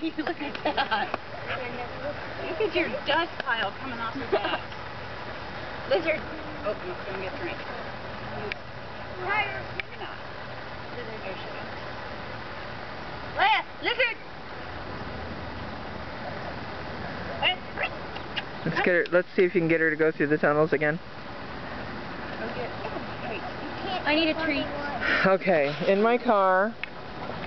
Look at that. Look at your dust pile coming off your back. Lizard. Oh, I'm going to get a drink. Maybe not. Leia, lizard. Let's get her. Let's see if you can get her to go through the tunnels again. I need a treat. Okay, in my car,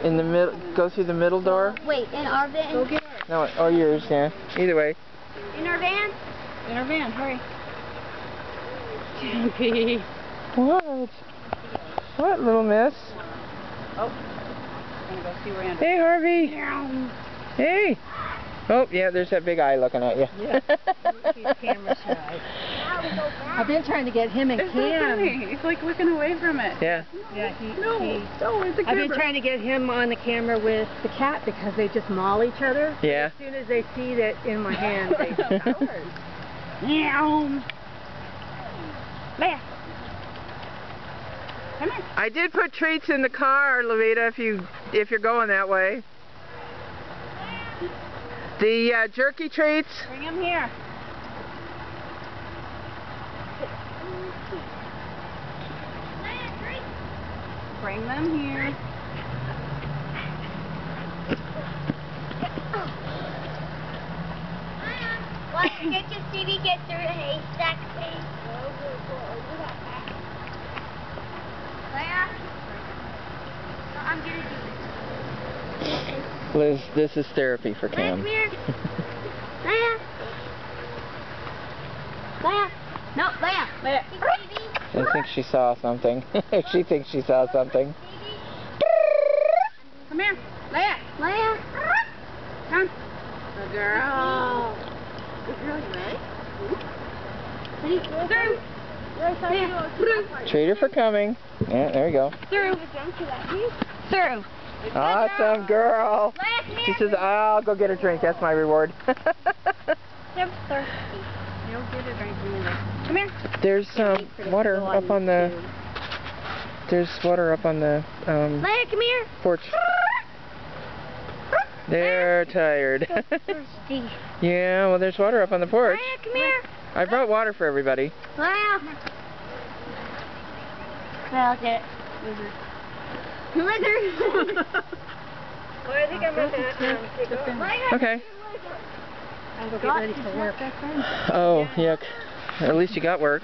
in the middle, go through the middle door. Wait, in our van? Go get her. No, or yours, yeah. Either way. In our van? In our van, hurry. Jumpy. What? What, little miss? Oh, I'm gonna go see Randall. Hey, Harvey. Hey. Oh, yeah, there's that big eye looking at you. Yeah. He's camera shy. I've been trying to get him and It's so Cam. funny. He's like looking away from it. Yeah. Yeah, No, it's a I've been trying to get him on the camera with the cat because they just maul each other. Yeah. As soon as they see that in my hand, they Meow. Leia. Come here. I did put treats in the car, Levita, if you're going that way. The jerky treats. Bring him here. Bring them here. What? Get your CD, get through the haystack, please. Leia? No, I'm gonna do Liz, this is therapy for it. Leia, Cam. come here. Leia. Leia. No, Leia. Leia. I think she saw something. She thinks she saw something. Come here. Leia. Leia. Come. Good girl. Good girl, you ready? Through. Treat her for coming. Yeah, there you go. Through. Through. Awesome girl. Leia, come She here. says, I'll go get a drink. That's my reward. They're thirsty. You'll get a drink in a minute. Come here. There's water up on the. There's water up on the Leia, come here. porch. They're tired. Thirsty. Yeah, well, there's water up on the porch. Leia, come here. I brought water for everybody. Leia. Well, get it. Lizard. Well, I think I'm going to take off. Okay. I'll go get ready for work. Oh, yuck. At least you got work.